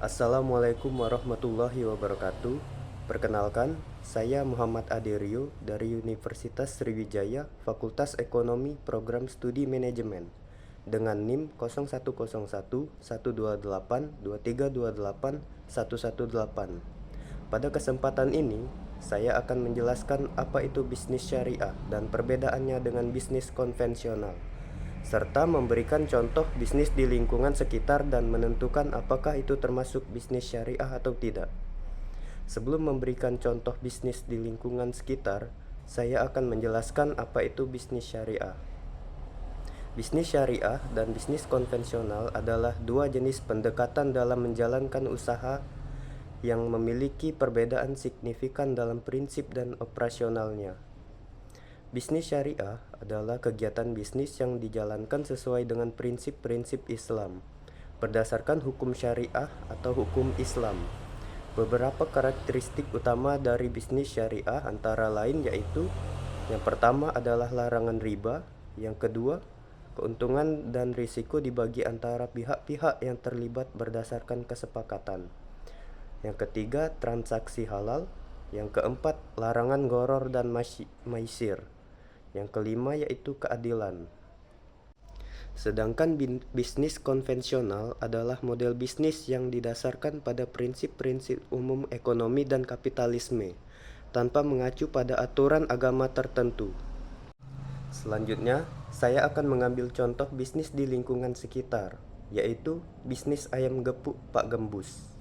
Assalamualaikum warahmatullahi wabarakatuh. Perkenalkan, saya Muhammad Aderio dari Universitas Sriwijaya, Fakultas Ekonomi Program Studi Manajemen dengan NIM 0101 128 2328 118. Pada kesempatan ini, saya akan menjelaskan apa itu bisnis syariah dan perbedaannya dengan bisnis konvensional, serta memberikan contoh bisnis di lingkungan sekitar dan menentukan apakah itu termasuk bisnis syariah atau tidak. Sebelum memberikan contoh bisnis di lingkungan sekitar, saya akan menjelaskan apa itu bisnis syariah. Bisnis syariah dan bisnis konvensional adalah dua jenis pendekatan dalam menjalankan usaha yang memiliki perbedaan signifikan dalam prinsip dan operasionalnya. Bisnis syariah adalah kegiatan bisnis yang dijalankan sesuai dengan prinsip-prinsip Islam, berdasarkan hukum syariah atau hukum Islam. Beberapa karakteristik utama dari bisnis syariah antara lain yaitu: yang pertama adalah larangan riba, yang kedua, keuntungan dan risiko dibagi antara pihak-pihak yang terlibat berdasarkan kesepakatan, yang ketiga, transaksi halal, yang keempat, larangan gharar dan maisir, yang kelima yaitu keadilan. Sedangkan bisnis konvensional adalah model bisnis yang didasarkan pada prinsip-prinsip umum ekonomi dan kapitalisme, tanpa mengacu pada aturan agama tertentu. Selanjutnya, saya akan mengambil contoh bisnis di lingkungan sekitar, yaitu bisnis ayam gepuk Pak Gembus.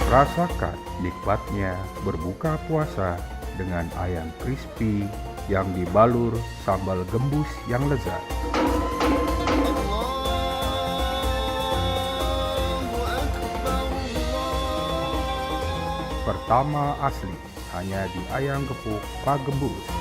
Rasakan nikmatnya berbuka puasa dengan ayam crispy yang dibalur sambal gembus yang lezat. Pertama asli, hanya di ayam gepuk Pak Gembus.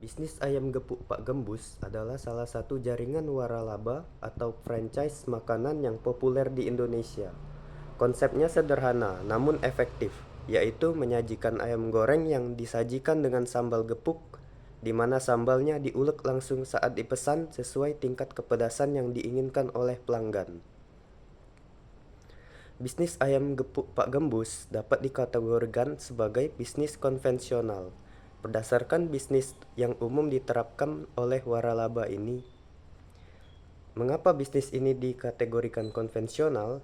Bisnis ayam gepuk Pak Gembus adalah salah satu jaringan waralaba atau franchise makanan yang populer di Indonesia. Konsepnya sederhana namun efektif, yaitu menyajikan ayam goreng yang disajikan dengan sambal gepuk, di mana sambalnya diulek langsung saat dipesan sesuai tingkat kepedasan yang diinginkan oleh pelanggan. Bisnis ayam gepuk Pak Gembus dapat dikategorikan sebagai bisnis konvensional berdasarkan bisnis yang umum diterapkan oleh waralaba ini. Mengapa bisnis ini dikategorikan konvensional?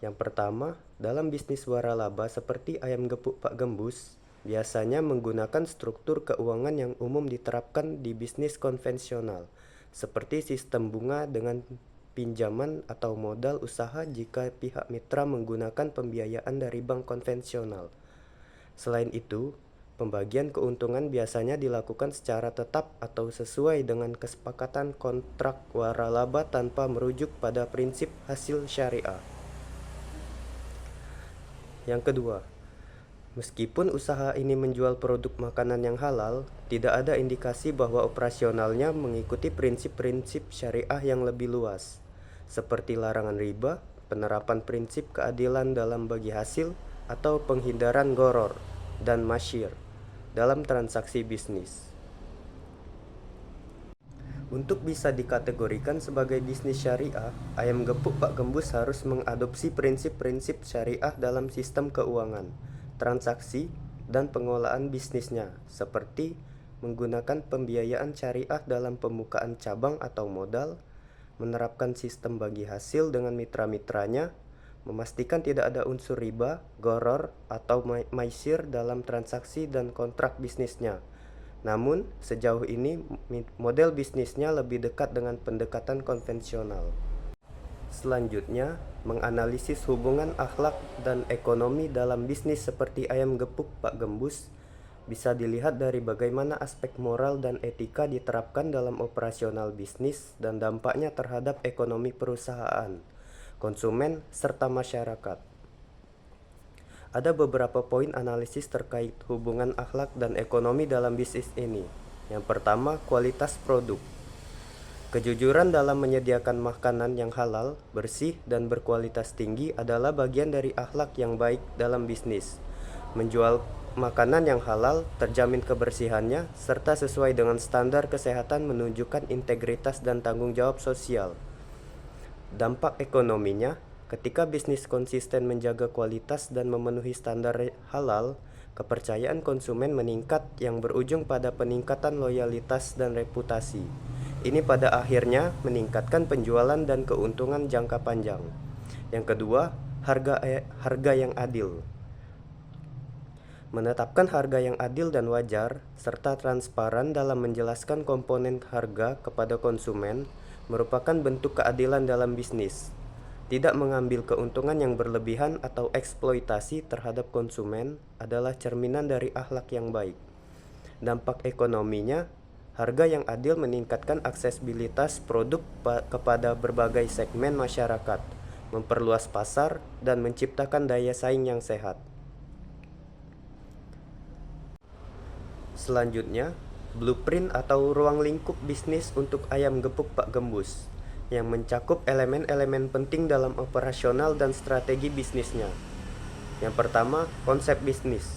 Yang pertama, dalam bisnis waralaba seperti ayam gepuk Pak Gembus, biasanya menggunakan struktur keuangan yang umum diterapkan di bisnis konvensional, seperti sistem bunga dengan pinjaman atau modal usaha jika pihak mitra menggunakan pembiayaan dari bank konvensional. Selain itu, pembagian keuntungan biasanya dilakukan secara tetap atau sesuai dengan kesepakatan kontrak waralaba tanpa merujuk pada prinsip hasil syariah. Yang kedua, Meskipun usaha ini menjual produk makanan yang halal, tidak ada indikasi bahwa operasionalnya mengikuti prinsip-prinsip syariah yang lebih luas, seperti larangan riba, penerapan prinsip keadilan dalam bagi hasil, atau penghindaran gharar dan masyir dalam transaksi bisnis. Untuk bisa dikategorikan sebagai bisnis syariah, ayam gepuk Pak Gembus harus mengadopsi prinsip-prinsip syariah dalam sistem keuangan, transaksi, dan pengelolaan bisnisnya, seperti menggunakan pembiayaan syariah dalam pembukaan cabang atau modal, menerapkan sistem bagi hasil dengan mitra-mitranya, memastikan tidak ada unsur riba, gharar, atau maisir dalam transaksi dan kontrak bisnisnya. Namun, sejauh ini model bisnisnya lebih dekat dengan pendekatan konvensional. Selanjutnya, menganalisis hubungan akhlak dan ekonomi dalam bisnis seperti ayam gepuk Pak Gembus bisa dilihat dari bagaimana aspek moral dan etika diterapkan dalam operasional bisnis dan dampaknya terhadap ekonomi perusahaan, konsumen, serta masyarakat. Ada beberapa poin analisis terkait hubungan akhlak dan ekonomi dalam bisnis ini. Yang pertama, kualitas produk. Kejujuran dalam menyediakan makanan yang halal, bersih, dan berkualitas tinggi adalah bagian dari akhlak yang baik dalam bisnis. Menjual makanan yang halal, terjamin kebersihannya, serta sesuai dengan standar kesehatan menunjukkan integritas dan tanggung jawab sosial. Dampak ekonominya, ketika bisnis konsisten menjaga kualitas dan memenuhi standar halal, kepercayaan konsumen meningkat yang berujung pada peningkatan loyalitas dan reputasi. Ini pada akhirnya meningkatkan penjualan dan keuntungan jangka panjang. Yang kedua, harga yang adil. Menetapkan harga yang adil dan wajar, serta transparan dalam menjelaskan komponen harga kepada konsumen, merupakan bentuk keadilan dalam bisnis. Tidak mengambil keuntungan yang berlebihan atau eksploitasi terhadap konsumen adalah cerminan dari akhlak yang baik. Dampak ekonominya, harga yang adil meningkatkan aksesibilitas produk kepada berbagai segmen masyarakat, memperluas pasar, dan menciptakan daya saing yang sehat. Selanjutnya, blueprint atau ruang lingkup bisnis untuk ayam gepuk Pak Gembus, yang mencakup elemen-elemen penting dalam operasional dan strategi bisnisnya. Yang pertama, konsep bisnis.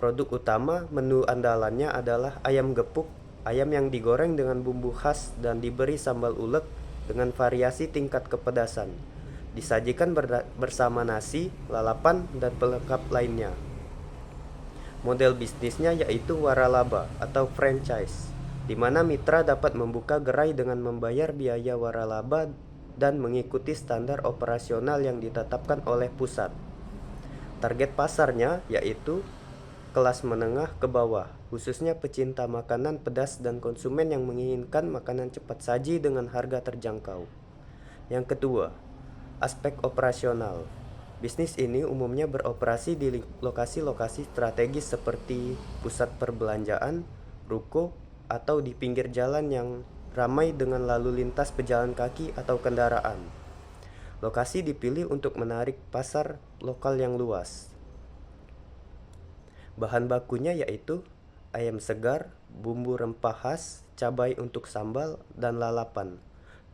Produk utama menu andalannya adalah ayam gepuk, ayam yang digoreng dengan bumbu khas dan diberi sambal ulek dengan variasi tingkat kepedasan. Disajikan bersama nasi, lalapan, dan pelengkap lainnya. Model bisnisnya yaitu waralaba atau franchise, di mana mitra dapat membuka gerai dengan membayar biaya waralaba dan mengikuti standar operasional yang ditetapkan oleh pusat. Target pasarnya yaitu kelas menengah ke bawah, khususnya pecinta makanan pedas dan konsumen yang menginginkan makanan cepat saji dengan harga terjangkau. Yang kedua, aspek operasional. Bisnis ini umumnya beroperasi di lokasi-lokasi strategis seperti pusat perbelanjaan, ruko, atau di pinggir jalan yang ramai dengan lalu lintas pejalan kaki atau kendaraan. Lokasi dipilih untuk menarik pasar lokal yang luas. Bahan bakunya yaitu ayam segar, bumbu rempah khas, cabai untuk sambal, dan lalapan.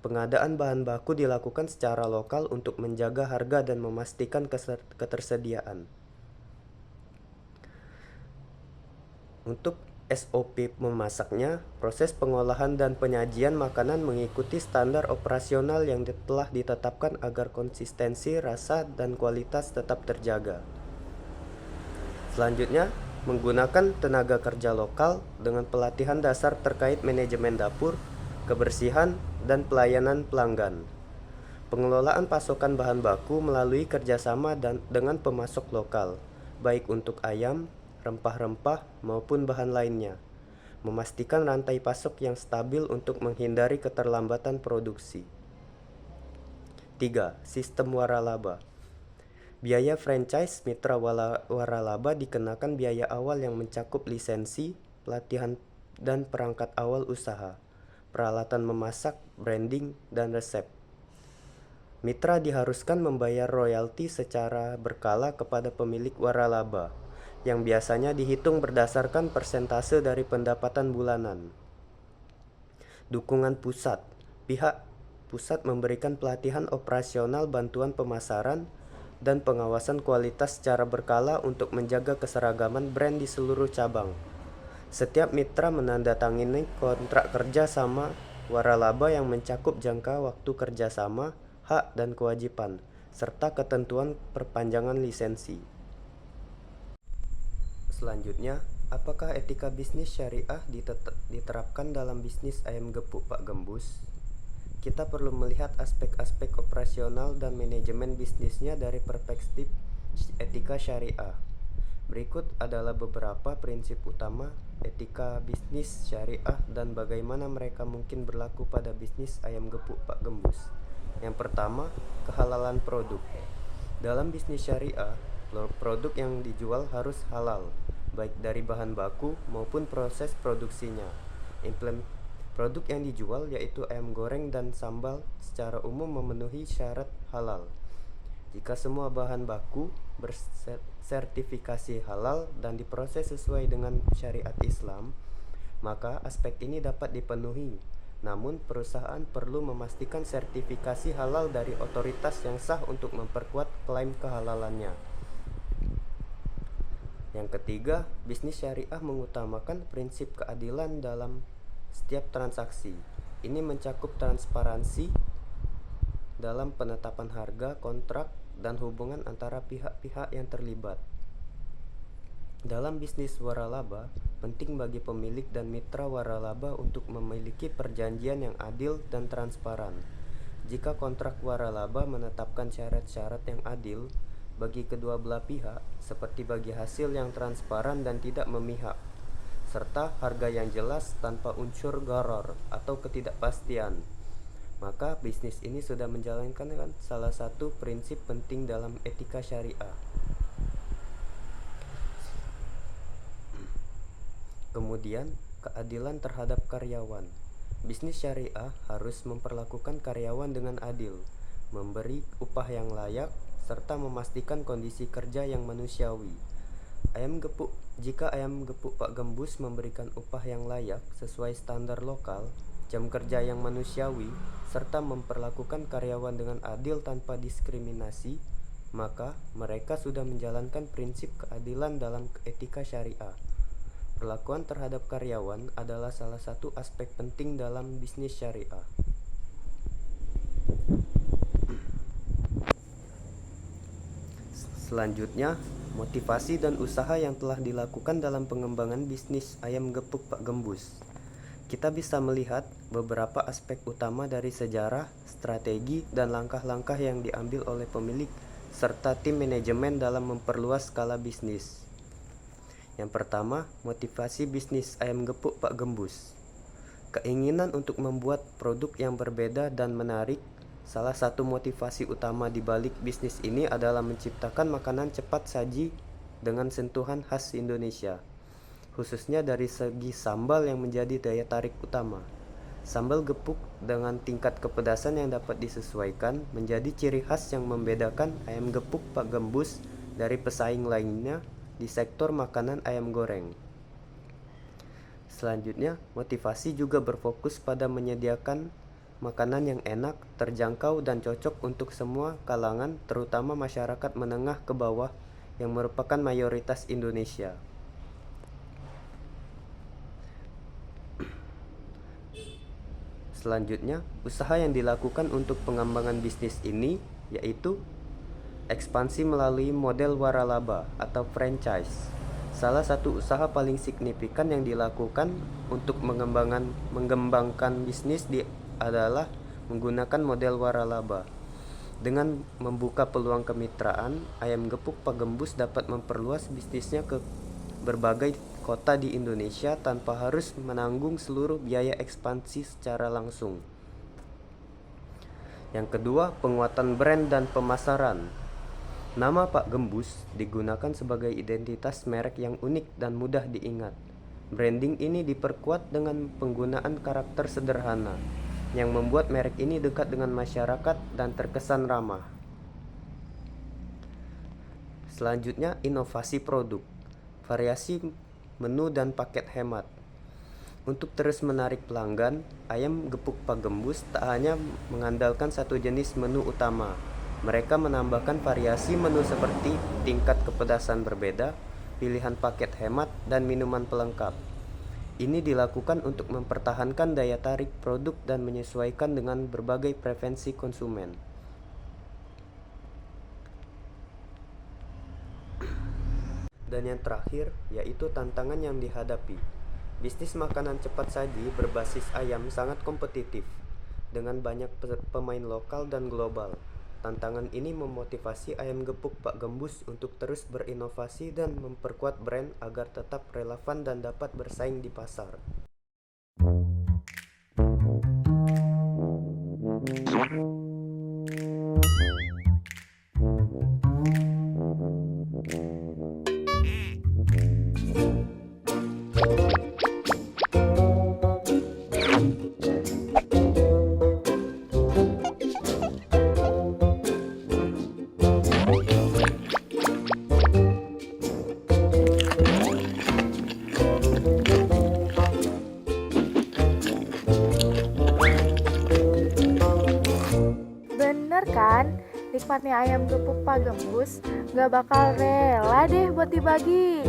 Pengadaan bahan baku dilakukan secara lokal untuk menjaga harga dan memastikan ketersediaan. Untuk SOP memasaknya, proses pengolahan dan penyajian makanan mengikuti standar operasional yang telah ditetapkan agar konsistensi, rasa, dan kualitas tetap terjaga. Selanjutnya, menggunakan tenaga kerja lokal dengan pelatihan dasar terkait manajemen dapur, kebersihan, dan pelayanan pelanggan. Pengelolaan pasokan bahan baku melalui kerjasama dengan pemasok lokal, baik untuk ayam, rempah-rempah, maupun bahan lainnya. Memastikan rantai pasok yang stabil untuk menghindari keterlambatan produksi. 3. Sistem waralaba. Biaya franchise mitra waralaba dikenakan biaya awal yang mencakup lisensi, pelatihan, dan perangkat awal usaha, peralatan memasak, branding, dan resep. Mitra diharuskan membayar royalti secara berkala kepada pemilik waralaba, yang biasanya dihitung berdasarkan persentase dari pendapatan bulanan. Dukungan pusat. Pihak pusat memberikan pelatihan operasional, bantuan pemasaran, dan pengawasan kualitas secara berkala untuk menjaga keseragaman brand di seluruh cabang. Setiap mitra menandatangani kontrak kerja sama waralaba yang mencakup jangka waktu kerjasama, hak dan kewajiban, serta ketentuan perpanjangan lisensi. Selanjutnya, apakah etika bisnis syariah diterapkan dalam bisnis ayam gepuk Pak Gembus? Kita perlu melihat aspek-aspek operasional dan manajemen bisnisnya dari perspektif etika syariah. Berikut adalah beberapa prinsip utama etika bisnis syariah dan bagaimana mereka mungkin berlaku pada bisnis ayam gepuk Pak Gembus. Yang pertama, kehalalan produk. Dalam bisnis syariah, produk yang dijual harus halal, baik dari bahan baku maupun proses produksinya. Produk yang dijual yaitu ayam goreng dan sambal secara umum memenuhi syarat halal. Jika semua bahan baku bersertifikasi halal dan diproses sesuai dengan syariat Islam, maka aspek ini dapat dipenuhi. Namun, perusahaan perlu memastikan sertifikasi halal dari otoritas yang sah untuk memperkuat klaim kehalalannya. Yang ketiga, bisnis syariah mengutamakan prinsip keadilan dalam setiap transaksi. Ini mencakup transparansi dalam penetapan harga, kontrak, dan hubungan antara pihak-pihak yang terlibat. Dalam bisnis waralaba, penting bagi pemilik dan mitra waralaba untuk memiliki perjanjian yang adil dan transparan. Jika kontrak waralaba menetapkan syarat-syarat yang adil bagi kedua belah pihak, seperti bagi hasil yang transparan dan tidak memihak, serta harga yang jelas tanpa unsur gharar atau ketidakpastian, maka bisnis ini sudah menjalankan salah satu prinsip penting dalam etika syariah. Kemudian, keadilan terhadap karyawan. Bisnis syariah harus memperlakukan karyawan dengan adil, memberi upah yang layak, serta memastikan kondisi kerja yang manusiawi. Jika ayam gepuk Pak Gembus memberikan upah yang layak sesuai standar lokal, jam kerja yang manusiawi, serta memperlakukan karyawan dengan adil tanpa diskriminasi, maka mereka sudah menjalankan prinsip keadilan dalam etika syariah. Perlakuan terhadap karyawan adalah salah satu aspek penting dalam bisnis syariah. Selanjutnya, motivasi dan usaha yang telah dilakukan dalam pengembangan bisnis ayam gepuk Pak Gembus. Kita bisa melihat beberapa aspek utama dari sejarah, strategi, dan langkah-langkah yang diambil oleh pemilik serta tim manajemen dalam memperluas skala bisnis. Yang pertama, motivasi bisnis ayam gepuk Pak Gembus. Keinginan untuk membuat produk yang berbeda dan menarik. Salah satu motivasi utama di balik bisnis ini adalah menciptakan makanan cepat saji dengan sentuhan khas Indonesia, khususnya dari segi sambal yang menjadi daya tarik utama. Sambal gepuk dengan tingkat kepedasan yang dapat disesuaikan menjadi ciri khas yang membedakan ayam gepuk Pak Gembus dari pesaing lainnya di sektor makanan ayam goreng. Selanjutnya, motivasi juga berfokus pada menyediakan makanan yang enak, terjangkau, dan cocok untuk semua kalangan, terutama masyarakat menengah ke bawah yang merupakan mayoritas Indonesia. Selanjutnya, usaha yang dilakukan untuk pengembangan bisnis ini yaitu ekspansi melalui model waralaba atau franchise. Salah satu usaha paling signifikan yang dilakukan untuk mengembangkan bisnis adalah menggunakan model waralaba. Dengan membuka peluang kemitraan, ayam gepuk Pak Gembus dapat memperluas bisnisnya ke berbagai kota di Indonesia tanpa harus menanggung seluruh biaya ekspansi secara langsung. Yang kedua, penguatan brand dan pemasaran. Nama Pak Gembus digunakan sebagai identitas merek yang unik dan mudah diingat. Branding ini diperkuat dengan penggunaan karakter sederhana yang membuat merek ini dekat dengan masyarakat dan terkesan ramah. Selanjutnya, inovasi produk. variasi menu dan paket hemat. Untuk terus menarik pelanggan, ayam gepuk Pak Gembus tak hanya mengandalkan satu jenis menu utama. Mereka menambahkan variasi menu seperti tingkat kepedasan berbeda, pilihan paket hemat, dan minuman pelengkap. Ini dilakukan untuk mempertahankan daya tarik produk dan menyesuaikan dengan berbagai preferensi konsumen. Dan yang terakhir, yaitu tantangan yang dihadapi. Bisnis makanan cepat saji berbasis ayam sangat kompetitif, dengan banyak pemain lokal dan global. Tantangan ini memotivasi ayam gepuk Pak Gembus untuk terus berinovasi dan memperkuat brand agar tetap relevan dan dapat bersaing di pasar. Bener kan? Nikmatnya ayam gepuk Pak Gembus gak bakal rela deh buat dibagi.